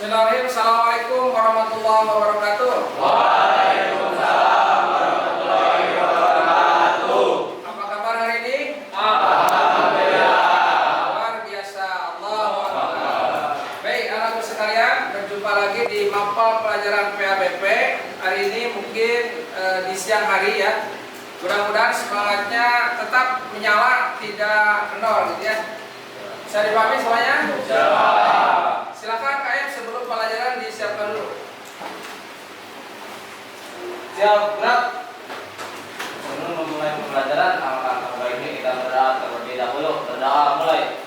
Bismillahirrahmanirrahim. Assalamualaikum warahmatullahi wabarakatuh. Waalaikumsalam warahmatullahi wabarakatuh. Apa kabar hari ini? Alhamdulillah. Luar biasa. Allahu Akbar. Baik, anak-anak sekalian, berjumpa lagi di mapel pelajaran PABP. Hari ini mungkin di siang hari ya. Mudah-mudahan semangatnya tetap menyala, tidak kendor gitu ya. Bisa dipahami semuanya? Silakan KM sebelum pelajaran disiapkan dulu. Siap, gerak. Sebelum memulai pembelajaran, alangkah baiknya kita berdoa terlebih dahulu. Berdoa mulai.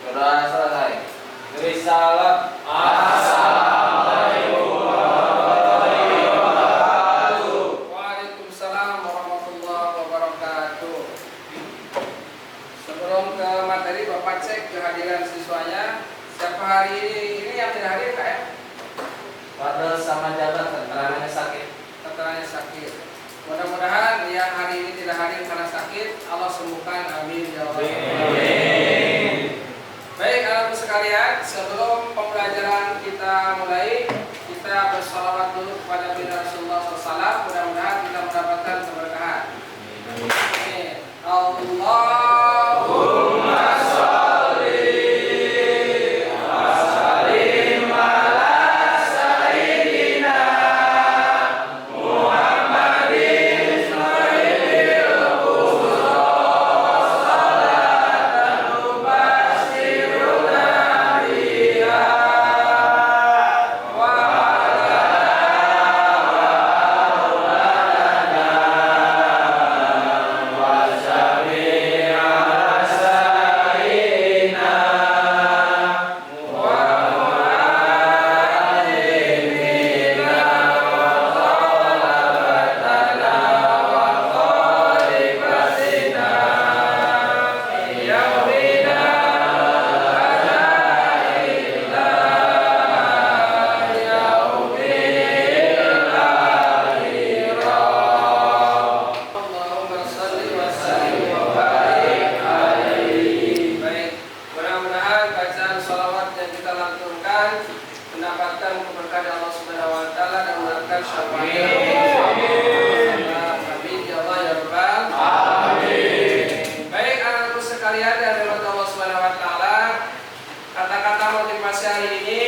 Berdoa selesai. Beri salam. Assalamualaikum warahmatullahi wabarakatuh. Waalaikumsalam warahmatullahi wabarakatuh. Sebelum ke materi, Bapak cek kehadiran siswanya. Siapa hari ini yang tidak hadir KM? Fadl sama Jabat keterangannya sakit. Keterangannya sakit. Mudah-mudahan yang hari ini tidak hadir karena sakit, Allah sembuhkan. Amin ya Allah. Baik, anak-anak sekalian, sebelum pembelajaran kita mulai, kita bersalawat dulu kepada Nabi Rasulullah SAW. Mudah-mudahan kita mendapatkan keberkahan. Amin. Allahumma sholli wa sallim ala sayyidina Muhammadin sayyidil qudus salatan mubashiruna biha wa Allahumma sholli wa sallim wa barik alaihi. Baik, mudah-mudahan bacaan sholawat yang kita lantunkan mendapatkan keberkahan Allah Subhanahu wa taala dan mendapatkan syafaat. Amin ya Allah ya Rabbal alamin. Baik, anak-anakku sekalian dan rahmat Allah Subhanahu wa taala, kata-kata motivasi hari ini,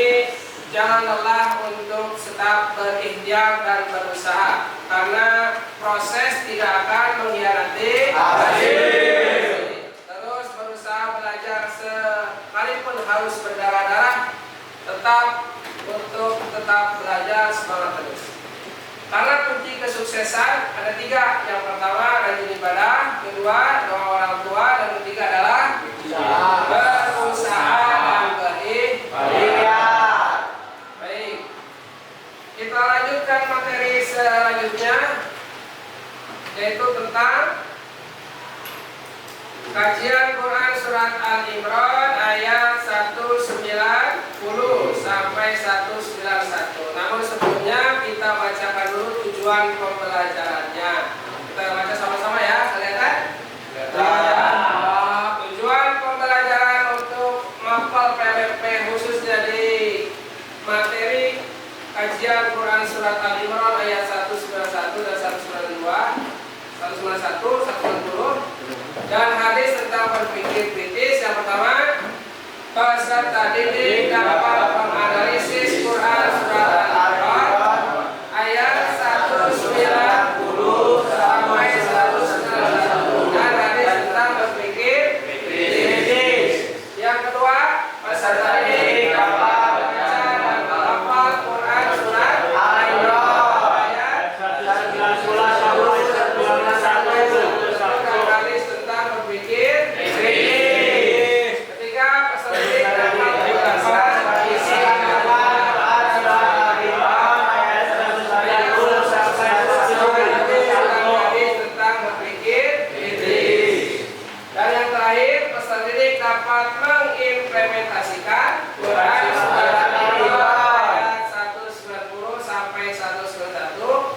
jangan lelah untuk tetap berikhtiar dan berusaha, karena proses tidak akan mengkhianati hasil. Terus berusaha belajar sekalipun harus berdarah-darah, tetap belajar semangat terus. Karena kunci kesuksesan ada 3. Yang pertama rajin ibadah, kedua doa orang tua, dan ketiga adalah berusaha dan berikhtiar. Baik, kita lanjutkan materi selanjutnya, yaitu tentang kajian Quran surat Al-Imran ayat 190 sampai 191. Namun sebelumnya kita bacakan dulu tujuan pembelajarannya. Kita baca sama-sama ya, kalian kan? Tujuan pembelajaran untuk mapel PBP khususnya di materi kajian Quran surat Al-Imran ayat 191 dan 191, 190 dan hadis tentang berpikir kritis. Yang pertama, peserta didik dapat menganalisis Quran surat Al-Imran ayat 190 sampai 191 dan hadis tentang berpikir kritis. Yang kedua, peserta didik dapat membaca dan menghafal Quran surat Al-Imran ayat 191 dan hadis tentang berpikir kritis. Ketiga, peserta didik dapat menghafal isi tentang berpikir kritis. Dan yang terakhir, peserta didik dapat mengimplementasikan Quran surat Al-Imran ayat 190 sampai 191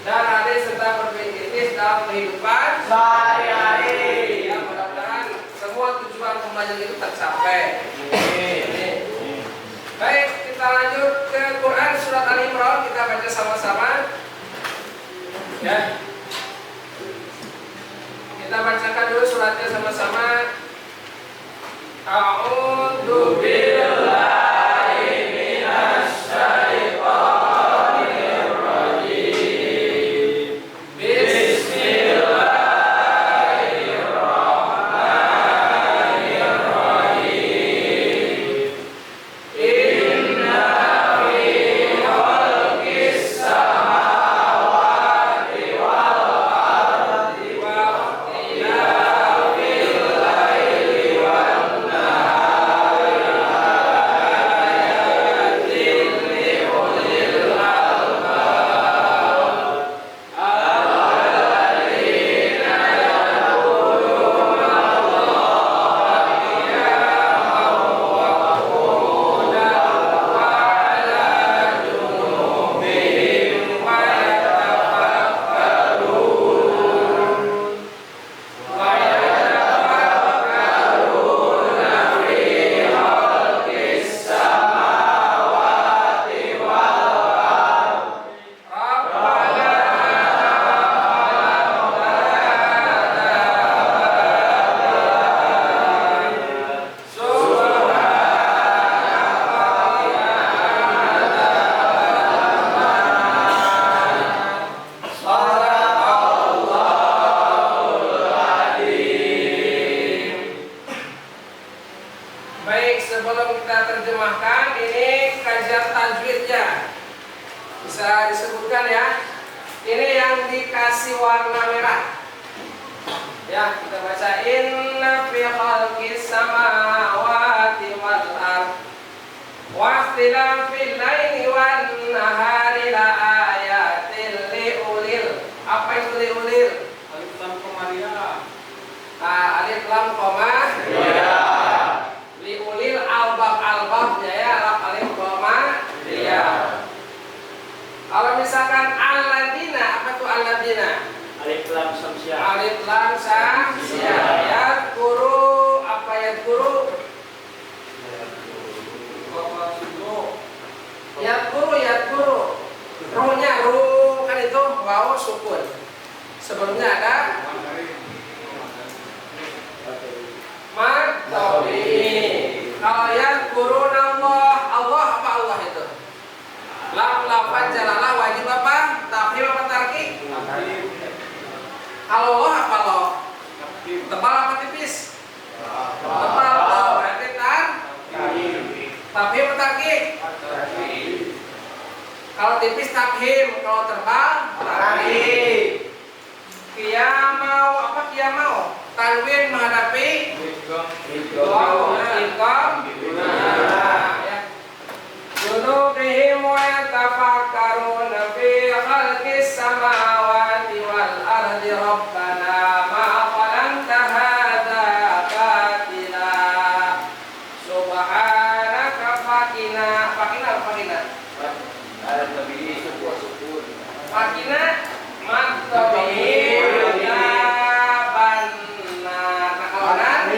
dan hadis tentang berpikir kritis dalam kehidupan sehari-hari. Ya, mudah-mudahan semua tujuan pembelajaran pelajari itu tercapai. Baik, kita lanjut ke Quran surat Al-Imran, kita baca sama-sama. Ya. Kita bacakan dulu suratnya sama-sama. A'udzu billahi minasy syaithanir rajim. Bismillahirrahmanirrahim. Inna fi khalqis samawati wal ardi wa ikhtilafil laili wan nahari laayatin li ulil albab alladzina yadhkuruna Allaha qiyaman wa qu'udan wa 'ala junubihim wa yatafakkaruna fi khalqis samawati wal ardi Rabbana Baik, sebelum kita terjemahkan, ini kajian tajwidnya. Bisa disebutkan ya. Ini yang dikasih warna merah. Ya, kita baca inna fi khalqis samawati wal ard wa ikhtilafil laili wan nahari la ayatin li ulil. Apa itu li ulil? Alif lam komariah. Alif lam koma. Li ulil albab-albabnya ya, alif koma. Kalau misalkan alladzina, apa tuh alladzina? Alif lam samsiah. Alif lam samsiah. Ya guru, apa ya guru? Ya guru. Ruhnya ru kan itu wawu sukun. Sebelumnya ada mad tabii. Kalau ya guru Allah apa Allah itu? Lam lafaz jalalah wajib apa? Tafhim apa tarkik? Kalau Allah apa lo? Tebal apa tipis? Tebal lo, berarti tafhim apa tarkik? Kalau tipis tafhim, kalau tebal tarkik. Qiyamau apa qiyamau? Tanwin menghadapi idgham. Junubihim wa yatafakkaruna fi khalqis samawati wal ardi rabbana ma khalaqta hadza batila subhanaka fakina matabi ya banna nakalan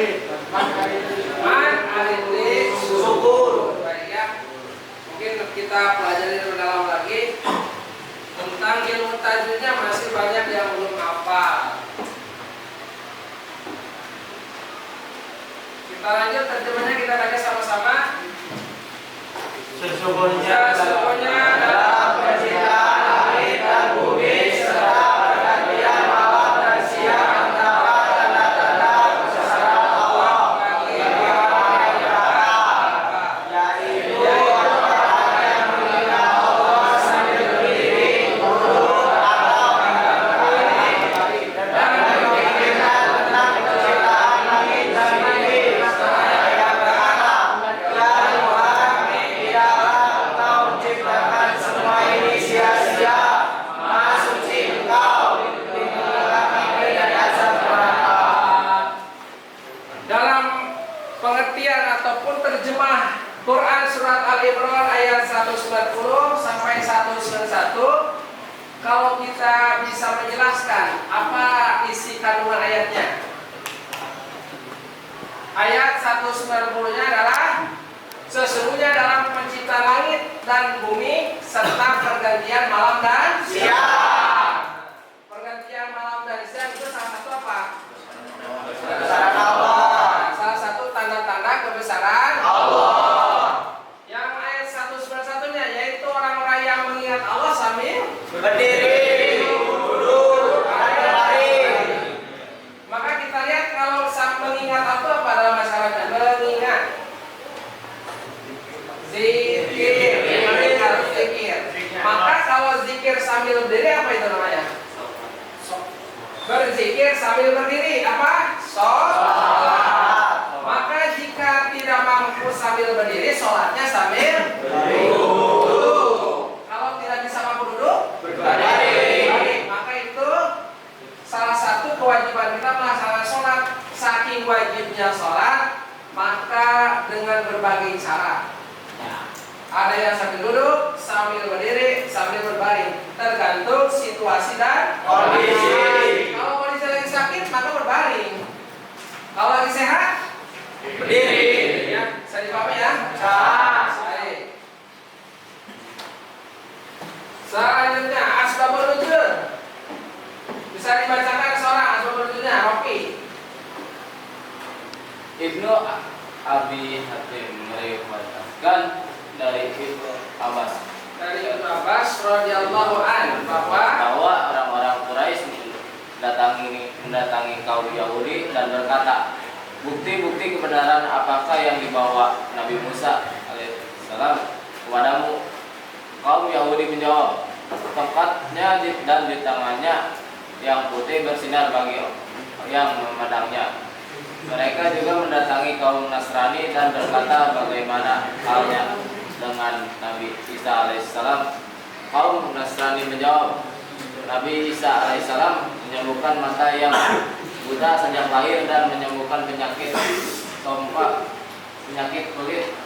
man alif syukur. Baik ya. Mungkin kita pelajari lebih dalam lagi tentang ilmu tajwidnya, masih banyak yang belum hafal. Kita lanjut terjemahnya, kita baca sama-sama. Sesungguhnya dalam penciptaan langit dan bumi serta pergantian malam dan siang antara tanda-tanda kebesaran Allah bagi orang yang bertakwa, yaitu orang yang mengingat Allah sambil berdiri, duduk, atau berdiri, dan memikirkan tentang penciptaan langit dan bumi serta yang berkata, ya Tuhan, tidaklah Engkau menciptakan semua ini sia-sia. Maha suci Engkau, lindungilah kami dari azab neraka. Dalam pengertian ataupun terjemah Quran surat Al-Imran ayat 190 sampai 191, kalau kita bisa menjelaskan apa isi kandungan ayatnya, Ayat 190-nya adalah sesungguhnya dalam pencipta langit dan bumi serta pergantian malam dan siang. Pergantian malam dan siang itu salah satu apa? Kebesaran Allah. Salah satu tanda-tanda kebesaran Allah. Yang ayat 191-nya yaitu orang-orang yang mengingat Allah sambil Berdiri, duduk, berbaring. Maka kita lihat kalau mengingat apa dalam masyarakat? Mengingat zikir, harus zikir. Maka kalau zikir sambil berdiri apa itu namanya? Berzikir sambil berdiri apa? Sholat. Maka jika tidak mampu sambil berdiri, sholatnya sambil duduk. Kalau tidak bisa mampu duduk, berbaring. Maka itu salah satu kewajiban kita melaksanakan sholat. Saking wajibnya sholat, maka dengan berbagai cara. Ada yang sambil duduk, sambil berdiri, sambil berbaring, tergantung situasi dan kondisi. Kalau kondisi lagi sakit, maka berbaring. Kalau lagi sehat, berdiri. Ya, bisa dipahami ya? Baik. Selanjutnya asbabun nuzul. Bisa dibacakan seorang asbabun nuzulnya, Rofi. Ibnu Abi Hatim meriwayatkan dari Ibnu Abbas radhiyallahu an bahwa orang-orang Quraisy mendatangi kaum Yahudi dan berkata, bukti-bukti kebenaran apakah yang dibawa Nabi Musa alaihissalam kepadamu? Kaum Yahudi menjawab, tepatnya dan di tangannya yang putih bersinar bagi yang memandangnya. Mereka juga mendatangi kaum Nasrani dan berkata, bagaimana halnya dengan Nabi Isa alaihissalam? Kaum Nasrani menjawab, Nabi Isa alaihissalam menyembuhkan mata yang buta sejak lahir dan menyembuhkan penyakit tompak, penyakit kulit,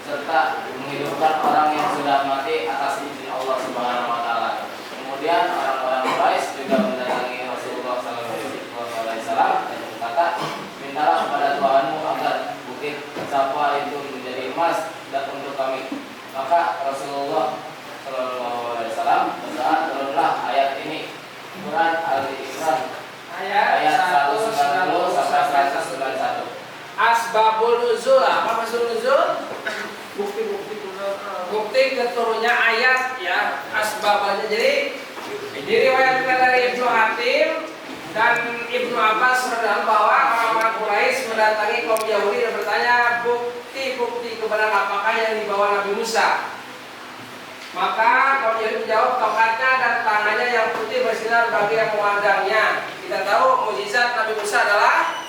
serta menghidupkan orang yang sudah mati atas izin Allah Subhanahu wa taala. Kemudian orang-orang Quraisy juga mendatangi Rasulullah SAW dan berkata, mintalah kepada Tuhanmu agar bukit Safa itu menjadi emas dan untuk kami. Maka Rasulullah SAW berdoa, turunlah ayat ini, Quran Al-Imran ayat 190 sampai 191. Asbabun nuzul. Apa maksud nuzul? Bukti keturunnya ayat ya, asbabnya. Jadi diriwayatkan dari Ibnu Hatim dan Ibnu Abbas bahwa orang-orang Quraisy mendatangi kaum Yahudi dan bertanya, bukti-bukti kebenaran apakah yang dibawa Nabi Musa? Maka kaum Yahudi menjawab, tongkatnya dan tangannya yang putih bersinar bagi yang memandangnya. Kita tahu mukjizat Nabi Musa adalah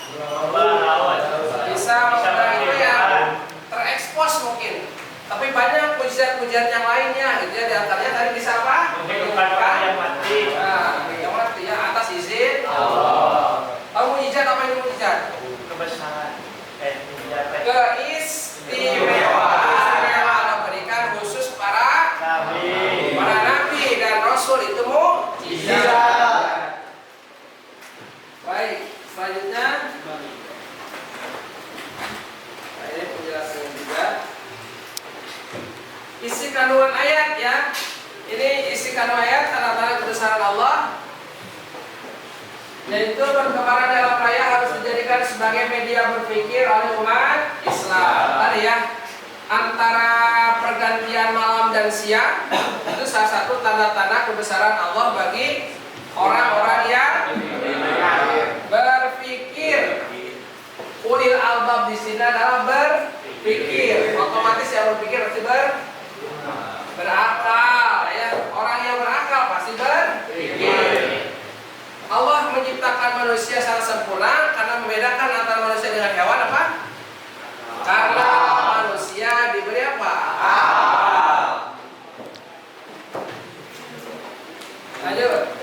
bisa memandang itu yang terekspos mungkin. Tapi banyak mukjizat-mukjizat yang lainnya gitu ya. Di antaranya tadi bisa apa? Menghidupkan yang mati. Nah, yang mati ya atas izin Allah. Tahu mukjizat apa itu mukjizat? Kebesaran. Keistimewaan. Allah berikan khusus para nabi dan rasul itu mukjizat. Baik, selanjutnya ini penjelasan juga. Isi kandungan ayat ya. Ini isi kandungan ayat tanda-tanda kebesaran Allah, yaitu perkembangan dalam raya harus dijadikan sebagai media berpikir oleh umat Islam. Tadi ya, antara pergantian malam dan siang itu salah satu tanda-tanda kebesaran Allah bagi orang-orang yang berpikir. Ulil albab di sini adalah berpikir. Otomatis yang berpikir pasti berakal ya. Orang yang berakal pasti berpikir. Allah menciptakan manusia secara sempurna karena membedakan antara manusia dengan hewan apa? Karena manusia diberi apa? Akal. Lanjut.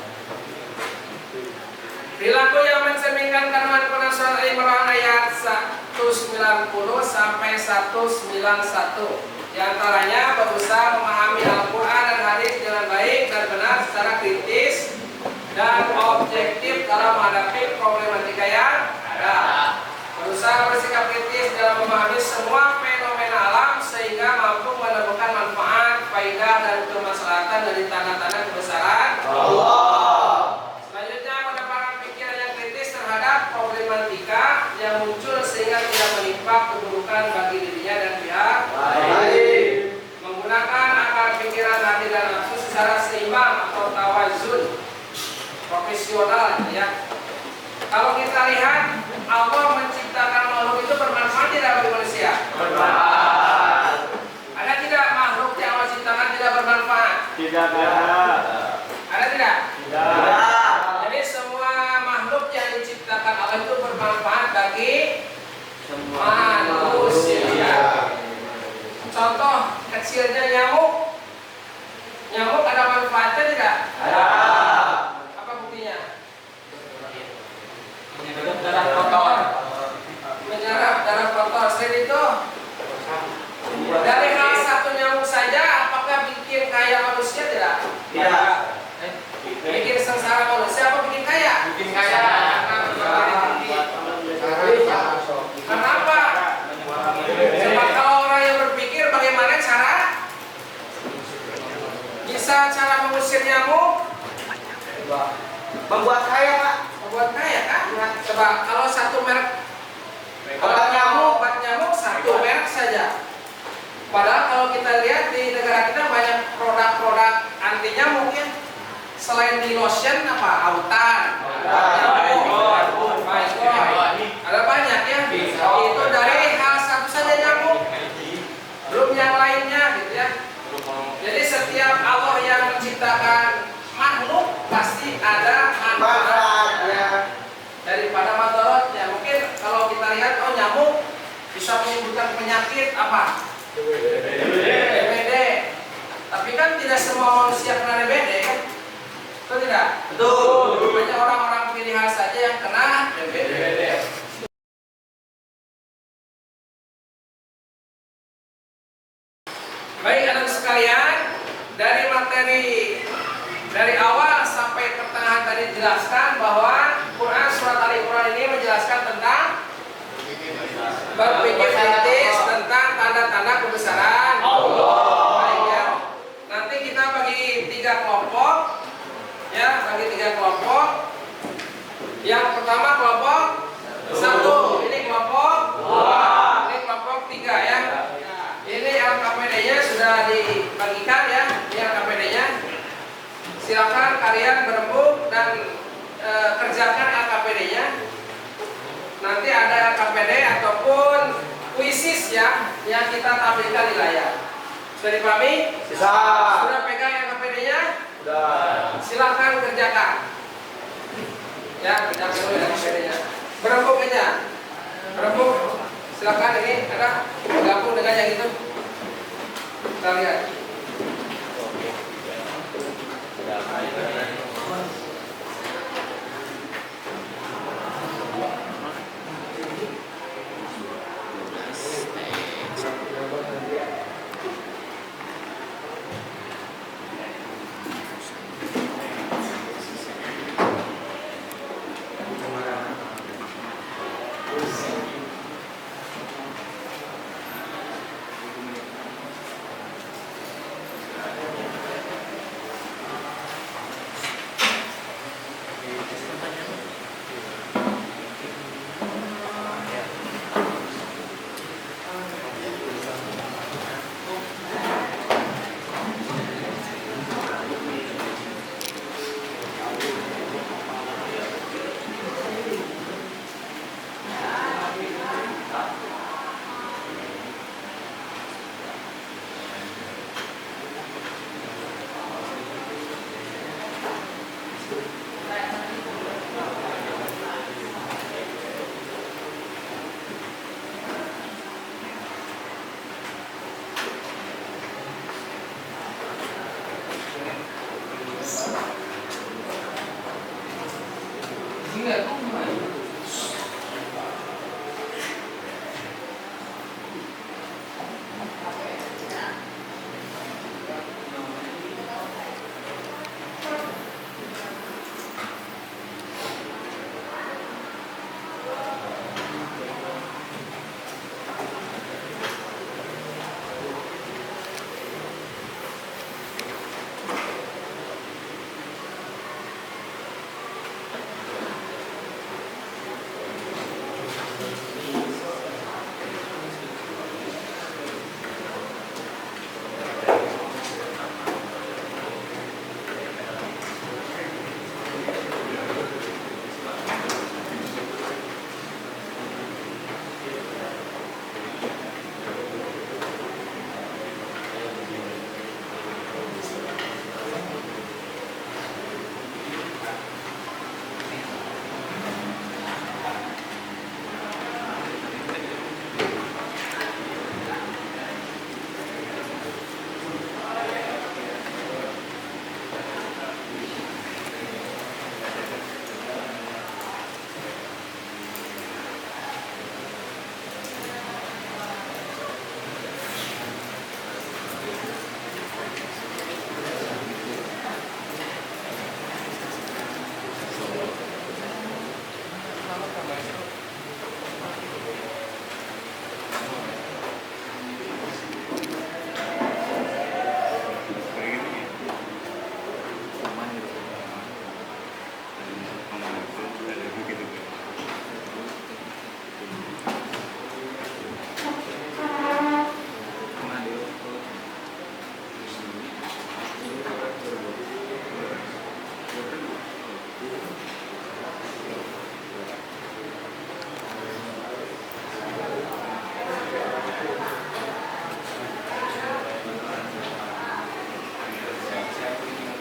Perilaku yang mencerminkan kandungan Quran surat Al-Imran ayat 190 sampai 191. Di antaranya berusaha memahami Al-Quran dan hadis dengan baik dan benar secara kritis dan objektif dalam menghadapi problematika yang ada. Berusaha bersikap kritis fungsional ya. Kalau kita lihat Allah menciptakan makhluk itu bermanfaat tidak bagi manusia? Bermanfaat. Ada tidak makhluk yang Allah ciptakan tidak bermanfaat? Tidak ada. Ada tidak? Tidak. Jadi semua makhluk yang diciptakan Allah itu bermanfaat bagi manusia. Contoh kecilnya nyamuk. Nyamuk ada manfaatnya tidak? Ada. Apa buktinya? Menyerap darah kotor. Menyerap darah kotor. Selain itu, dari hal satu nyamuk saja, apakah bikin kaya manusia tidak? Tidak. Bikin sengsara manusia apa bikin kaya? Bikin kaya. Kenapa? Sebab kalau orang yang berpikir bagaimana cara bisa cara mengusir nyamuk, Membuat kaya, Pak. membuat kaya kan? Coba kalau satu merek obat nyamuk satu merek saja. Padahal kalau kita lihat di negara kita banyak produk-produk anti nyamuk ya. Selain di lotion apa? Autan, ada banyak ya. Itu dari hal satu saja nyamuk. Belum yang lainnya gitu ya. Jadi setiap Allah yang menciptakan makhluk pasti ada manfaatnya daripada madorotnya. Mungkin kalau kita lihat nyamuk bisa menimbulkan penyakit apa? DBD. Tapi kan tidak semua manusia kena DBD kan? Betul tidak? Betul. Hanya orang-orang pilihan saja yang kena DBD. Baik anak sekalian, dari materi dari awal sampai pertengahan tadi dijelaskan bahwa Quran surat Al-Imran ini menjelaskan tentang berpikir kritis tentang tanda-tanda kebesaran Allah. Baik ya. Nanti kita bagi 3 kelompok, ya, bagi 3 kelompok. Yang pertama kelompok 1, ini kelompok 2, ini kelompok 3 ya. Ini LKPD-nya sudah dibagikan ya, ini LKPD-nya. Silakan kalian berembuk dan kerjakan LKPD-nya. Nanti ada LKPD ataupun kuisis ya yang kita tampilkan di layar. Sudah dipahami? Sudah pegang LKPD-nya? Sudah. Silakan kerjakan. Ya, kerjakan dulu LKPD-nya. Berembuk aja. Berembuk. Silakan ini ada gabung dengan yang itu. Kita lihat.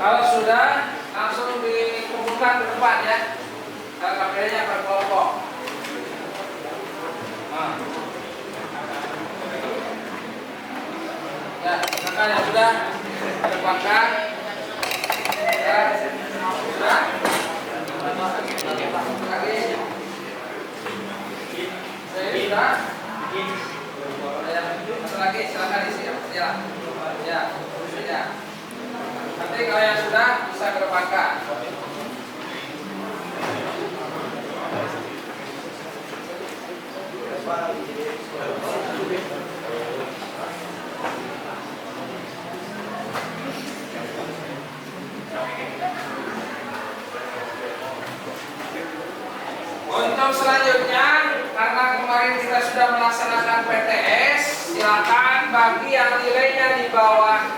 Kalau sudah, langsung dikumpulkan ke depan ya. Kalau kameranya berkelompok. Nah. Ya, silakan yang sudah kedepankan. Ya, sudah. Lagi. Sudah. Ya, satu lagi silakan isi ya. Ya, sudah. Nanti kalau yang sudah bisa kedepankan. Untuk selanjutnya, karena kemarin kita sudah melaksanakan PTS, silakan bagi yang nilainya di bawah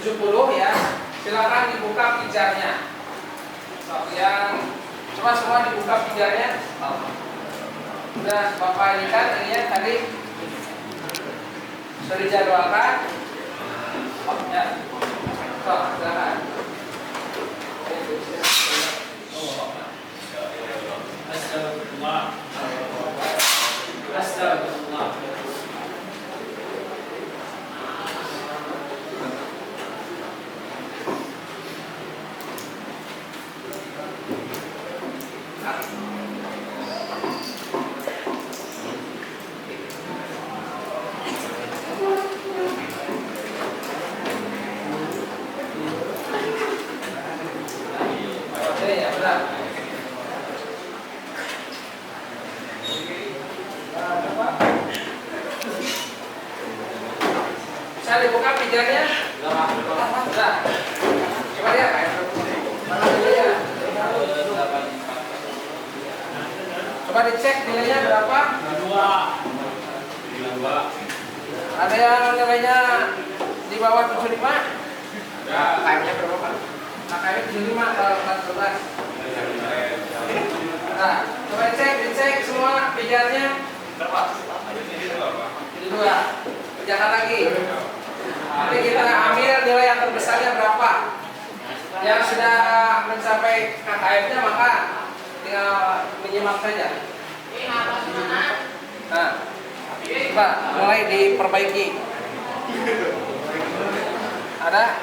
70 ya, silakan dibuka pijarnya. Yang coba semua dibuka pijarnya. Sudah Bapak ini kan ininya tadi sudah dijadwalkan. Ya, silakan. Astagfirullah. Astagfirullah. Bisa dibuka pijarnya? Sudah. Coba lihat. Mana nilainya? Coba dicek nilainya berapa? 2. Ada yang nilainya di bawah 75? Ya. KM-nya berapa, Pak? KM 75 kalau 14. Nah, coba dicek semua pijarnya. Berapa? Jadi 2. Kerjakan lagi. Nanti kita ambil nilai yang terbesarnya berapa. Yang sudah mencapai KKM-nya maka tinggal menyimak saja. Nah, coba mulai diperbaiki. Ada?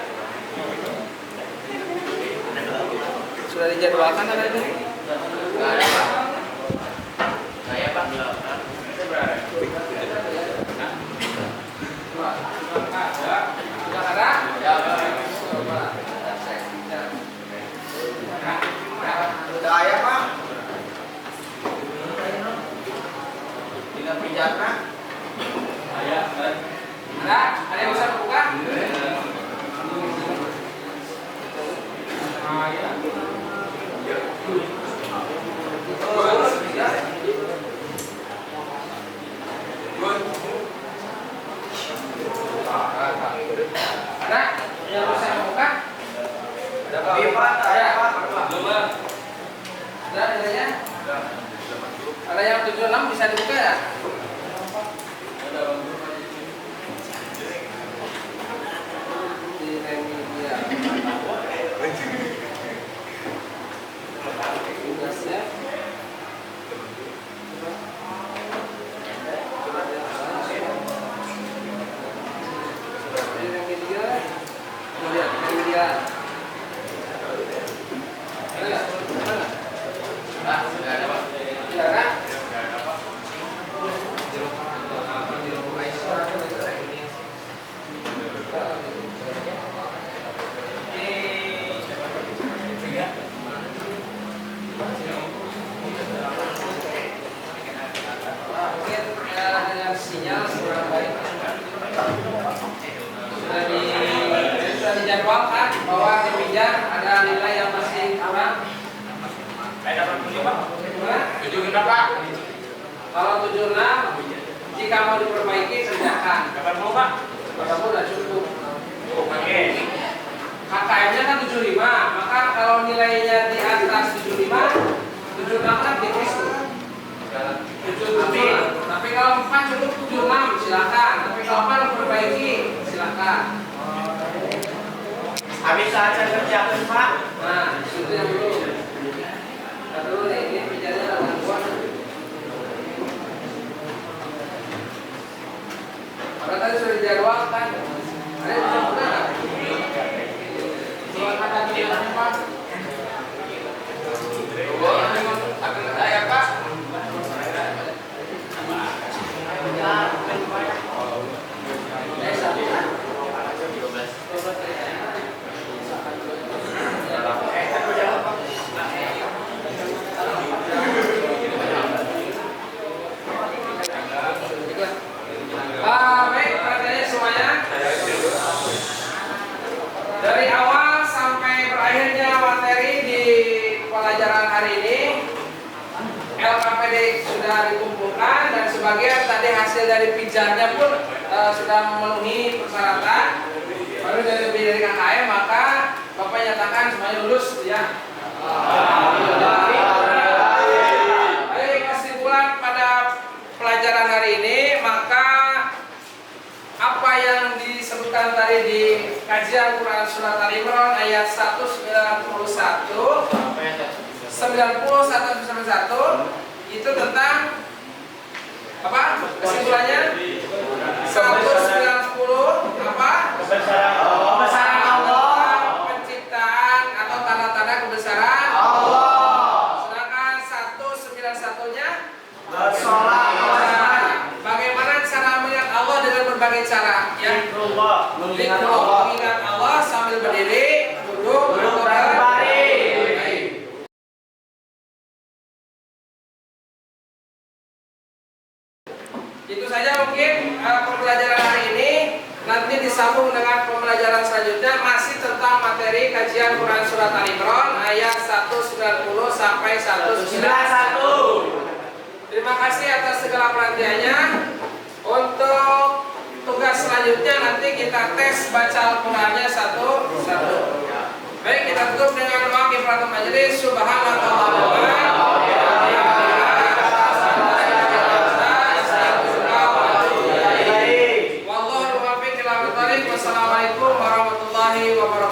Sudah dijadwalkan ada itu? Nggak ada, Pak. Saya, Pak. Sudah ada? Ya, Coba. Sudah ayah Pak. Tinggal pijarnya. Ada? Ada yang bisa buka? Ada? Yang bisa buka? Iya Pak, ayah Pak. Ada nilainya? Ada yang 76 bisa dibuka ya? Di media. Tugasnya. Media. Tidak ada? Hah? 76 Pak. Kalau 76 jika mau diperbaiki kerjakan. Kapan mau Pak? Kamu udah cukup. Oke. KKM-nya kan 75, maka kalau nilainya di atas 75, 76 kan tipis tuh. 77. Tapi kalau 4 cukup 76 silakan. Tapi kalau 4 perbaiki silakan. Habis saja kerjakan Pak. Nah, itu yang dulu. Nah, dulu nih, ini bicaranya dengan kuat. Karena tadi sudah dijadwalkan. Ada yang bisa benar. Soal kata kegiatannya Pak. Akan saya Pak. Baik, perhatiannya semuanya. Dari awal sampai berakhirnya materi di pelajaran hari ini, LKPD sudah dikumpulkan dan sebagian tadi hasil dari pijarnya pun sudah memenuhi persyaratan. Baru dari lebih dari KKM, maka Bapak nyatakan semuanya lulus ya. Baik, kesimpulan pada pelajaran hari ini, maka apa yang disebutkan tadi di kajian Quran Surat Al-Imran ayat 191 itu tentang apa? Kesimpulannya 190 apa? Kebesaran Allah, penciptaan atau tanda-tanda kebesaran Allah. Sedangkan 191-nya bagaimana cara melihat Allah dengan berbagai cara ya. Mengingat Allah sambil berdiri, duduk, berbaring. Itu saja mungkin pembelajaran hari ini. Nanti disambung dengan pembelajaran selanjutnya masih tentang materi kajian Quran Surat Al-Imran ayat 190 sampai 191. Terima kasih atas segala perhatiannya. Untuk tugas selanjutnya nanti kita tes baca Al-Qur'annya satu-satu. Baik, kita tutup dengan doa kifaratul majelis. Subhanallah. Wassalamualaikum warahmatullahi wabarakatuh.